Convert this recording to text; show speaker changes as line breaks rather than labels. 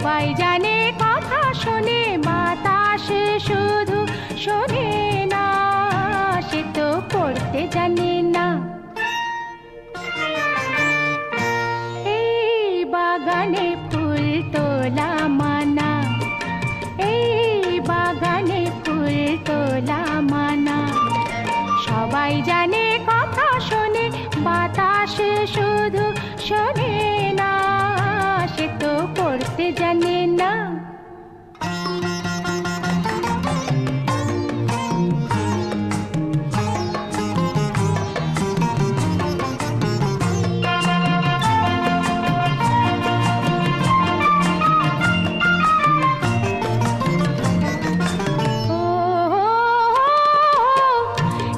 সবাই জানে কথা শোনে, বাতাসে শুধু শোনে না, সে তো পড়তে জানে না। এই বাগানে ফুল তোলা মানা, এই বাগানে ফুল তোলা মানা। সবাই জানে